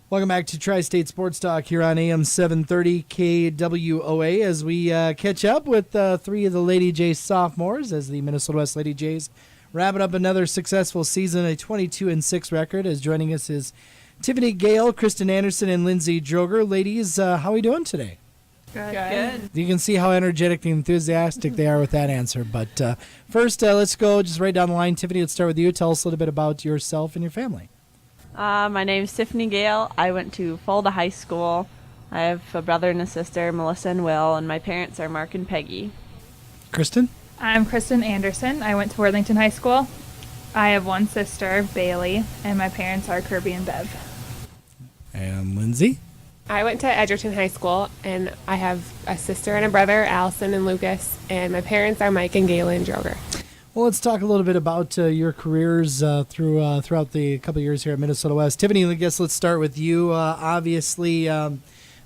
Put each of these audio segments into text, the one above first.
Welcome back to Tri-State Sports Talk here on AM 730 KWOA as we catch up with three of the Lady Jays sophomores as the Minnesota West Lady Jays wrapping up another successful season, a 22-6 record. As joining us is Tiffany Gehl, Kristen Anderson, and Lindsey Drooger. Ladies, how are we doing today? Good. You can see how energetic and enthusiastic they are with that answer. But first, let's go just right down the line. Tiffany, let's start with you. Tell us a little bit about yourself and your family. My name is Tiffany Gehl. I went to Fulda High School. I have a brother and a sister, Melissa and Will, and my parents are Mark and Peggy. Kristen? I'm Kristen Anderson. I went to Worthington High School. I have one sister, Bailey, and my parents are Kirby and Bev. And Lindsey? I went to Edgerton High School, and I have a sister and a brother, Allison and Lucas, and my parents are Mike and Galen Droger. Well, let's talk a little bit about your careers throughout the couple of years here at Minnesota West. Tiffany, I guess let's start with you. Obviously,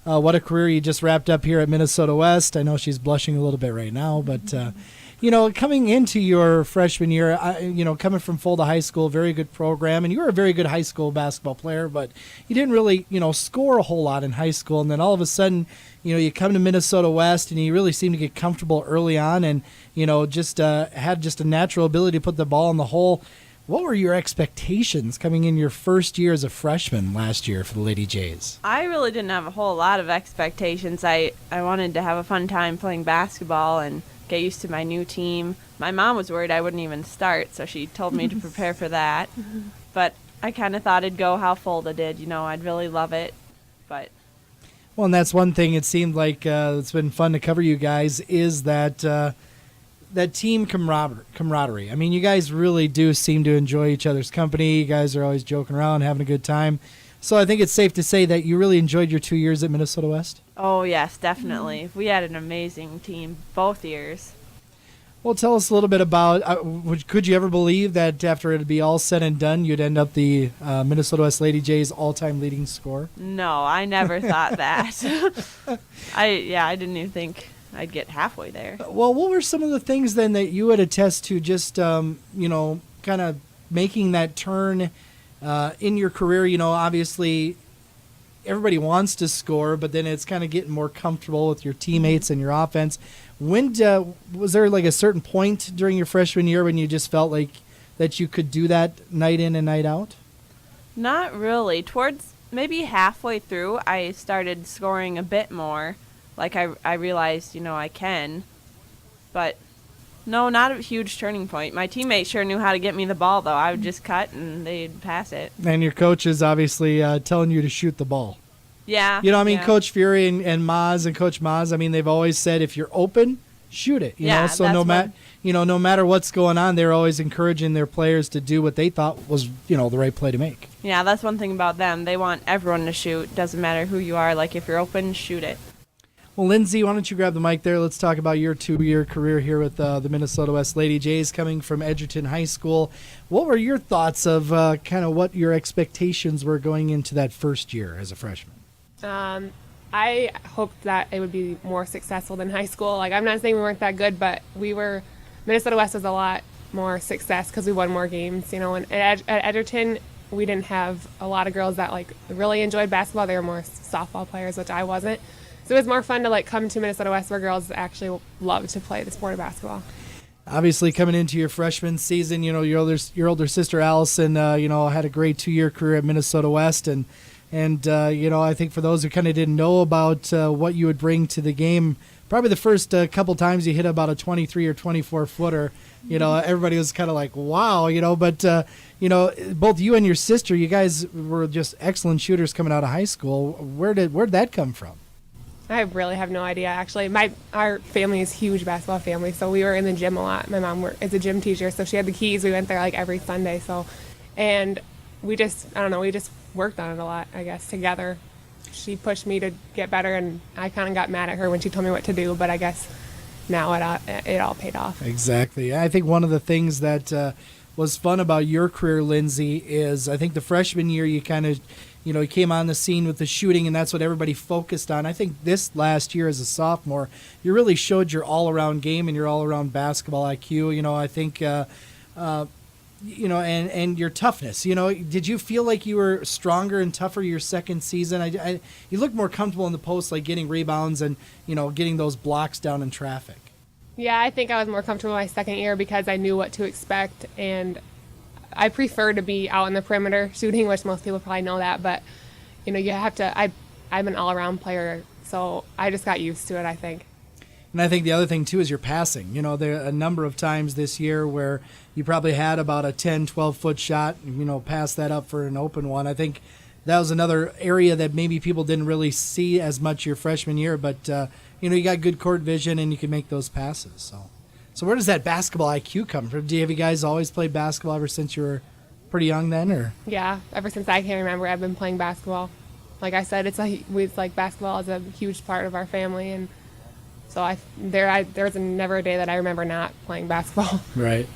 what a career you just wrapped up here at Minnesota West. I know she's blushing a little bit right now, but coming into your freshman year, coming from Fulda High School, very good program, and you were a very good high school basketball player, but you didn't really, score a whole lot in high school, and then all of a sudden, you come to Minnesota West, and you really seem to get comfortable early on, and just had just a natural ability to put the ball in the hole. What were your expectations coming in your first year as a freshman last year for the Lady Jays? I really didn't have a whole lot of expectations. I wanted to have a fun time playing basketball and get used to my new team. My mom was worried I wouldn't even start, so she told me to prepare for that. But I kind of thought it'd go how Fulda did. I'd really love it. But well, and that's one thing it seemed like it's been fun to cover you guys is that that team camaraderie. I mean, you guys really do seem to enjoy each other's company. You guys are always joking around, having a good time. So I think it's safe to say that you really enjoyed your 2 years at Minnesota West? Oh, yes, definitely. We had an amazing team both years. Well, tell us a little bit about, could you ever believe that after it would be all said and done, you'd end up the Minnesota West Lady Jays all-time leading scorer? No, I never thought that. I didn't even think I'd get halfway there. Well, what were some of the things then that you would attest to just, kind of making that turn in your career? Obviously everybody wants to score, but then it's kind of getting more comfortable with your teammates and your offense. When was there like a certain point during your freshman year when you just felt like that you could do that night in and night out? Not really. Towards maybe halfway through, I started scoring a bit more. Like I realized, I can. But no, not a huge turning point. My teammates sure knew how to get me the ball, though. I would just cut and they'd pass it. And your coach is obviously telling you to shoot the ball. Yeah. Yeah. Coach Fury and Maz and Coach Maz, they've always said if you're open, shoot it. So no matter what's going on, they're always encouraging their players to do what they thought was, the right play to make. Yeah, that's one thing about them. They want everyone to shoot. Doesn't matter who you are. Like if you're open, shoot it. Well, Lindsey, why don't you grab the mic there? Let's talk about your 2-year career here with the Minnesota West Lady Jays coming from Edgerton High School. What were your thoughts of kind of what your expectations were going into that first year as a freshman? I hoped that it would be more successful than high school. Like, I'm not saying we weren't that good, but Minnesota West was a lot more success because we won more games, and at Edgerton, we didn't have a lot of girls that, really enjoyed basketball. They were more softball players, which I wasn't. So it was more fun to, come to Minnesota West where girls actually love to play the sport of basketball. Obviously, coming into your freshman season, your older sister Allison, had a great 2-year career at Minnesota West, and I think for those who kind of didn't know about what you would bring to the game, probably the first couple times you hit about a 23 or 24 footer, everybody was kind of like, wow, but both you and your sister, you guys were just excellent shooters coming out of high school. Where'd that come from? I really have no idea, actually. Our family is a huge basketball family, so we were in the gym a lot. My mom is a gym teacher, so she had the keys. We went there every Sunday. And we just worked on it a lot, I guess, together. She pushed me to get better, and I kind of got mad at her when she told me what to do, but I guess now it all paid off. Exactly. I think one of the things that was fun about your career, Lindsey, is I think the freshman year you kind of you came on the scene with the shooting, and that's what everybody focused on. I think this last year as a sophomore, you really showed your all-around game and your all-around basketball IQ. I think and your toughness. Did you feel like you were stronger and tougher your second season? You looked more comfortable in the post, like getting rebounds and getting those blocks down in traffic. Yeah, I think I was more comfortable my second year because I knew what to expect, and I prefer to be out in the perimeter shooting, which most people probably know that, but you have to. I'm an all-around player, so I just got used to it, I think. And I think the other thing, too, is your passing. There are a number of times this year where you probably had about a 10, 12-foot shot, pass that up for an open one. I think that was another area that maybe people didn't really see as much your freshman year, but, you got good court vision and you can make those passes. So where does that basketball IQ come from? Have you guys always played basketball ever since you were pretty young then? Or? Yeah, ever since I can remember, I've been playing basketball. Like I said, it's like basketball is a huge part of our family, and so there was never a day that I remember not playing basketball. Right.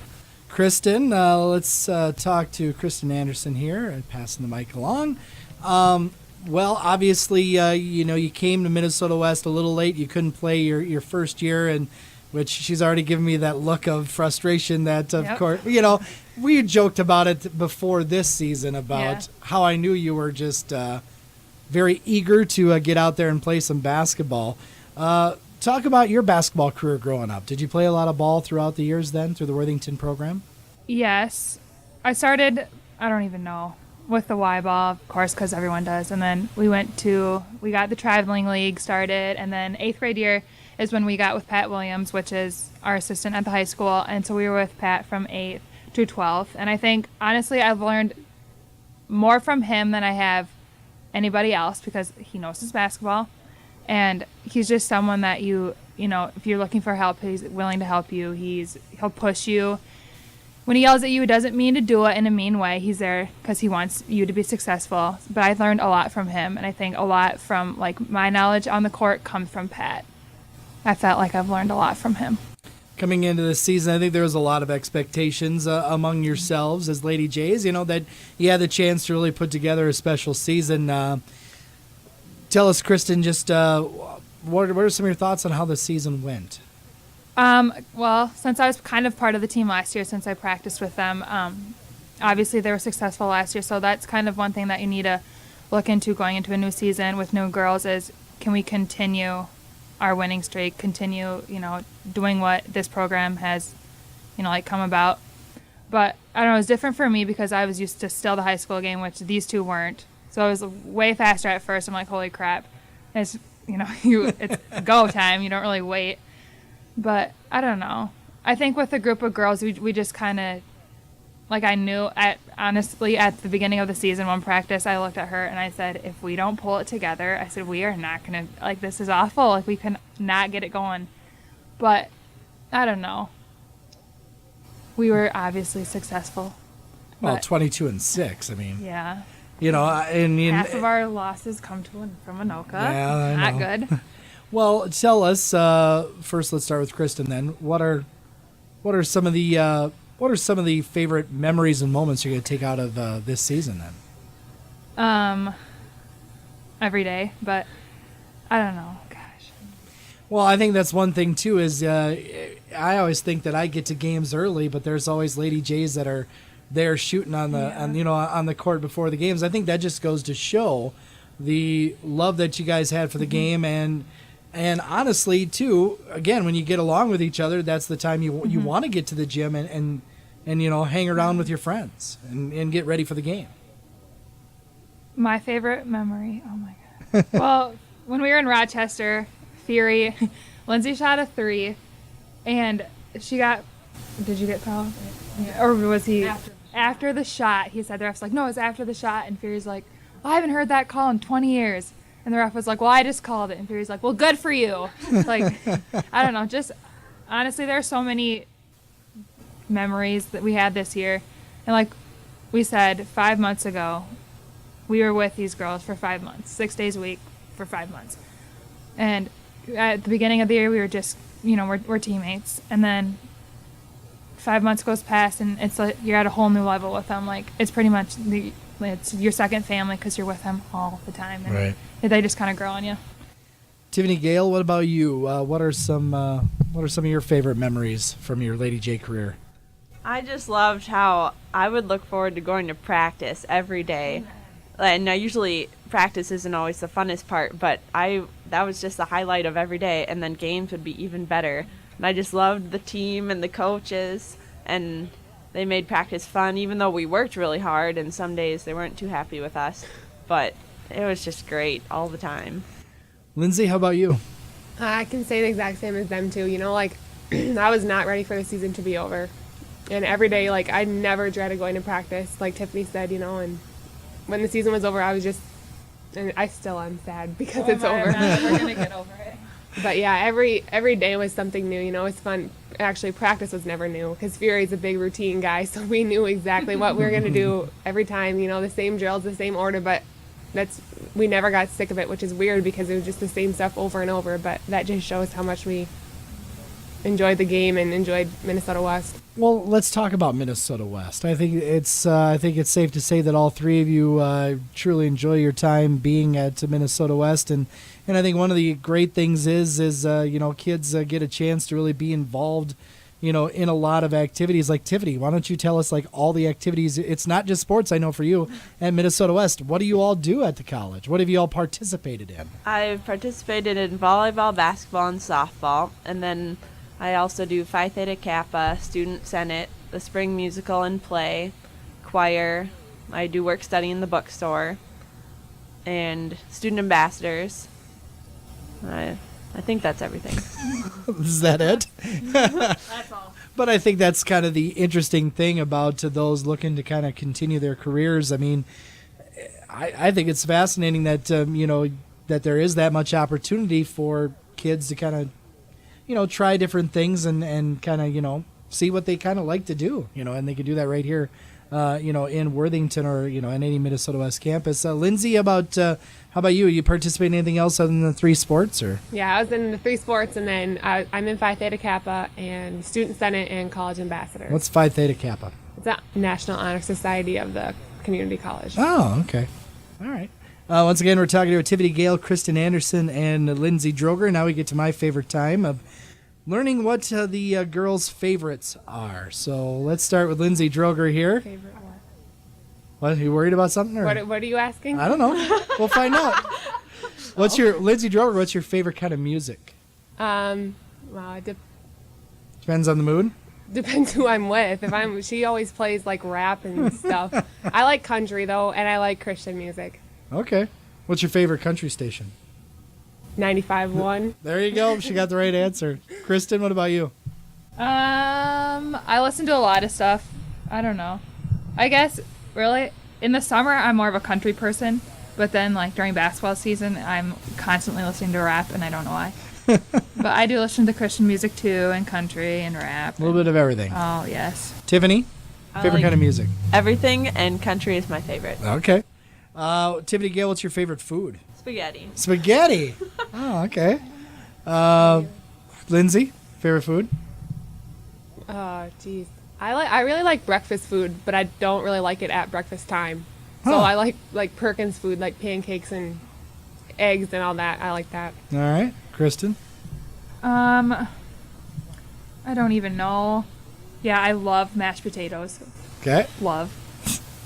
Kristen, let's talk to Kristen Anderson here and passing the mic along. Well, obviously, you came to Minnesota West a little late. You couldn't play your first year, and which she's already given me that look of frustration that, of course, we joked about it before this season about how I knew you were just very eager to get out there and play some basketball. Talk about your basketball career growing up. Did you play a lot of ball throughout the years then through the Worthington program? Yes. I started, I don't even know, with the Y ball, of course, because everyone does. And then we got the traveling league started. And then 8th grade year is when we got with Pat Williams, which is our assistant at the high school. And so we were with Pat from 8th to 12th. And I think, honestly, I've learned more from him than I have anybody else because he knows his basketball. And he's just someone that if you're looking for help, he's willing to help you. He'll push you. When he yells at you, he doesn't mean to do it in a mean way. He's there because he wants you to be successful. But I've learned a lot from him, and I think a lot from my knowledge on the court comes from Pat. I felt like I've learned a lot from him. Coming into this season, I think there was a lot of expectations among yourselves as Lady Jays, that you had the chance to really put together a special season. Tell us, Kristen, just what are some of your thoughts on how the season went? Well, since I was kind of part of the team last year, since I practiced with them, obviously they were successful last year, so that's kind of one thing that you need to look into going into a new season with new girls is can we continue our winning streak, continue, doing what this program has, come about. But I don't know, it was different for me because I was used to still the high school game, which these two weren't. So it was way faster at first. I'm like, holy crap. It's, it's go time. You don't really wait. But I don't know. I think with a group of girls, we just kind of, I knew honestly at the beginning of the season, one practice, I looked at her and I said, if we don't pull it together, I said, we are not going to, this is awful. We can not get it going. But I don't know. We were obviously successful. Well, 22-6. I mean. Yeah. Half of our losses come from Anoka. Yeah, Not good. Well, tell us first. Let's start with Kristen. Then, what are some of the favorite memories and moments you're going to take out of this season? Then, every day, but I don't know. Gosh. Well, I think that's one thing too. Is I always think that I get to games early, but there's always Lady Jays that are there shooting on the on the court before the games. I think that just goes to show the love that you guys had for the game, and honestly too, again, when you get along with each other, that's the time you want to get to the gym and hang around with your friends and get ready for the game. My favorite memory, oh my god. Well, when we were in Rochester, Fury, Lindsey shot a 3 and she got, did you get fouled? Yeah. Or was he after the shot? He said, the ref's like, no, it was after the shot. And Fury's like, I haven't heard that call in 20 years. And the ref was like, well, I just called it. And Fury's like, well, good for you. I don't know. Just honestly, there are so many memories that we had this year. And like we said 5 months ago, we were with these girls for 5 months, 6 days a week for 5 months. And at the beginning of the year, we were just, we're teammates. And then 5 months goes past, and it's like you're at a whole new level with them. Like it's pretty much it's your second family because you're with them all the time, and right. They just kind of grow on you. Tiffany Gehl, what about you? What are some of your favorite memories from your Lady J career? I just loved how I would look forward to going to practice every day. And I usually practice isn't always the funnest part, but that was just the highlight of every day, and then games would be even better. And I just loved the team and the coaches, and they made practice fun, even though we worked really hard, and some days they weren't too happy with us. But it was just great all the time. Lindsey, how about you? I can say the exact same as them, too. You know, like, I was not ready for the season to be over. And every day, like, I never dreaded going to practice, like Tiffany said, you know, and when the season was over, I was just, and I still am sad because it's over. We're gonna get over it. But yeah, every day was something new. You know, it's fun. Actually, practice was never new because Fury's a big routine guy, so we knew exactly what we were gonna do every time. You know, the same drills, the same order, but we never got sick of it, which is weird because it was just the same stuff over and over. But that just shows how much we enjoyed the game and enjoyed Minnesota West. Well, let's talk about Minnesota West. I think it's safe to say that all three of you truly enjoy your time being at Minnesota West, and I think one of the great things is kids get a chance to really be involved, in a lot of activities. Like Tiffany, why don't you tell us like all the activities? It's not just sports, I know, for you at Minnesota West. What do you all do at the college? What have you all participated in? I've participated in volleyball, basketball, and softball, and then I also do Phi Theta Kappa, Student Senate, the spring musical and play, choir. I do work study in the bookstore, and student ambassadors. I think that's everything. Is that it? That's all. But I think that's kind of the interesting thing about those looking to kind of continue their careers. I mean, I think it's fascinating that that there is that much opportunity for kids to kind of try different things and kind of, see what they kind of like to do, and they could do that right here, in Worthington or, in any Minnesota West campus. Lindsey, how about you? You participate in anything else other than the three sports, or? Yeah, I was in the three sports, and then I'm in Phi Theta Kappa and Student Senate and College Ambassadors. What's Phi Theta Kappa? It's a National Honor Society of the community college. Oh, okay. All right. Once again, we're talking to Tiffany Gehl, Kristen Anderson, and Lindsey Drooger. Now we get to my favorite time of learning what the girls' favorites are. So let's start with Lindsey Drooger here. Favorite what? What, are you worried about something? Or? What are you asking? I don't know. We'll find out. What's your Lindsey Drooger? What's your favorite kind of music? Well, it Depends on the mood. depends who I'm with. She always plays like rap and stuff. I like country though, and I like Christian music. Okay. What's your favorite country station? 95.1. There you go. She got the right answer. Kristen, what about you? I listen to a lot of stuff. I don't know. I guess really in the summer I'm more of a country person, but then like during basketball season I'm constantly listening to rap, and I don't know why. But I do listen to Christian music too, and country and rap. A little bit of everything. Oh yes. Tiffany, favorite kind of music? Everything, and country is my favorite. Okay. Tiffany Gehl, what's your favorite food? Spaghetti. Spaghetti. Oh, okay. Lindsey, favorite food? Oh, geez. I really like breakfast food, but I don't really like it at breakfast time. So Huh. I like Perkins food, like pancakes and eggs and all that. I like that. All right. Kristen? I don't even know. Yeah, I love mashed potatoes. Okay. Love.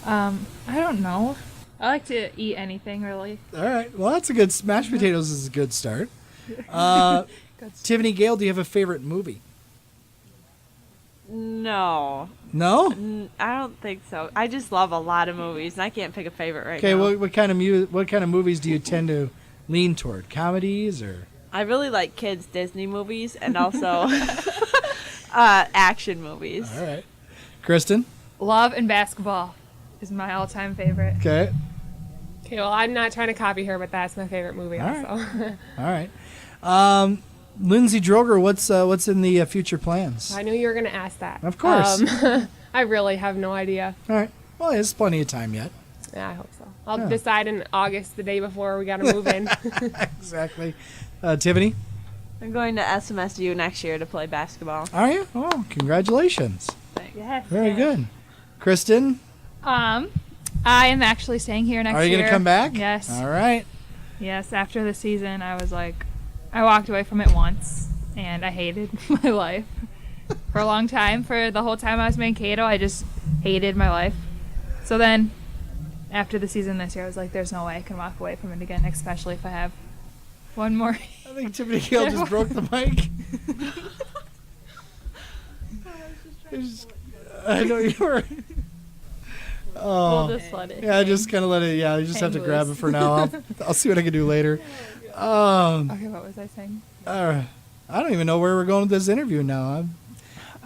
I don't know. I like to eat anything really. All right. Well, that's a good. Mashed potatoes is a good start. Tiffany Gehl, do you have a favorite movie? No, No. I don't think so. I just love a lot of movies, and I can't pick a favorite right Okay. now. What kind of movies do you tend to lean toward? Comedies or? I really like kids' Disney movies and also action movies. All right. Kristen? Love and basketball is my all-time favorite. Okay. Okay, well, I'm not trying to copy her, but that's my favorite movie All also. All right. Lindsey Drooger, what's in the future plans? I knew you were going to ask that. Of course. I really have no idea. All right. Well, there's plenty of time yet. Yeah, I hope so. I'll Yeah. decide in August, the day before we got to move in. Exactly. Tiffany? I'm going to SMSU next year to play basketball. Are you? Oh, congratulations. Yes. Very good. Kristen, I am actually staying here next year. are you going to come back? Yes. All right. Yes, after the season, I was like, I walked away from it once, and I hated my life. for a long time. For the whole time I was Mankato, I just hated my life. So then, after the season this year, I was like, there's no way I can walk away from it again, especially if I have one more. I think Tiffany Gehl just broke the mic. I know you were. Oh, We'll just let it yeah, just kind of let it. Yeah, you just have to grab it for now. I'll see what I can do later. Okay, what was I saying? I don't even know where we're going with this interview now.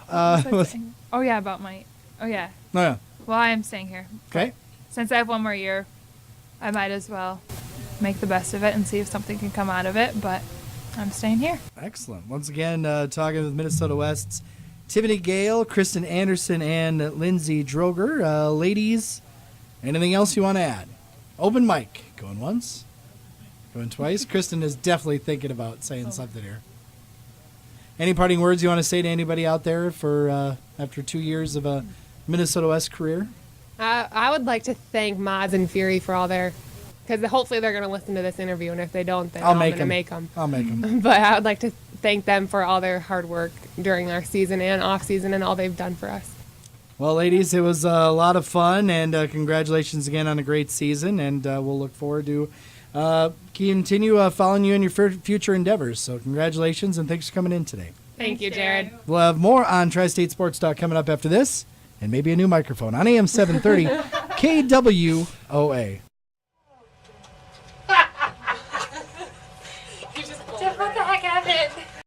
What was I saying? Oh yeah, about my. Oh yeah. Oh, yeah. Well, I am staying here. Okay. Since I have one more year, I might as well make the best of it and see if something can come out of it. But I'm staying here. Excellent. Once again, talking with Minnesota West's Tiffany Gehl, Kristen Anderson, and Lindsey Drooger. Ladies, anything else you want to add? Open mic. Going once. Going twice. Kristen is definitely thinking about saying something here. Any parting words you want to say to anybody out there for after 2 years of a Minnesota West career? I would like to thank Mods and Fury for all their, because hopefully they're going to listen to this interview, and if they don't, then I'm going to make them. I'll make them. But I would like to thank them for all their hard work during our season and off season and all they've done for us. Well, ladies, it was a lot of fun, and congratulations again on a great season, and we'll look forward to continue following you in your future endeavors. So congratulations, and thanks for coming in today. Thank you, Jared. We'll have more on Tri-State Sports Talk coming up after this, and maybe a new microphone on AM 730 KWOA.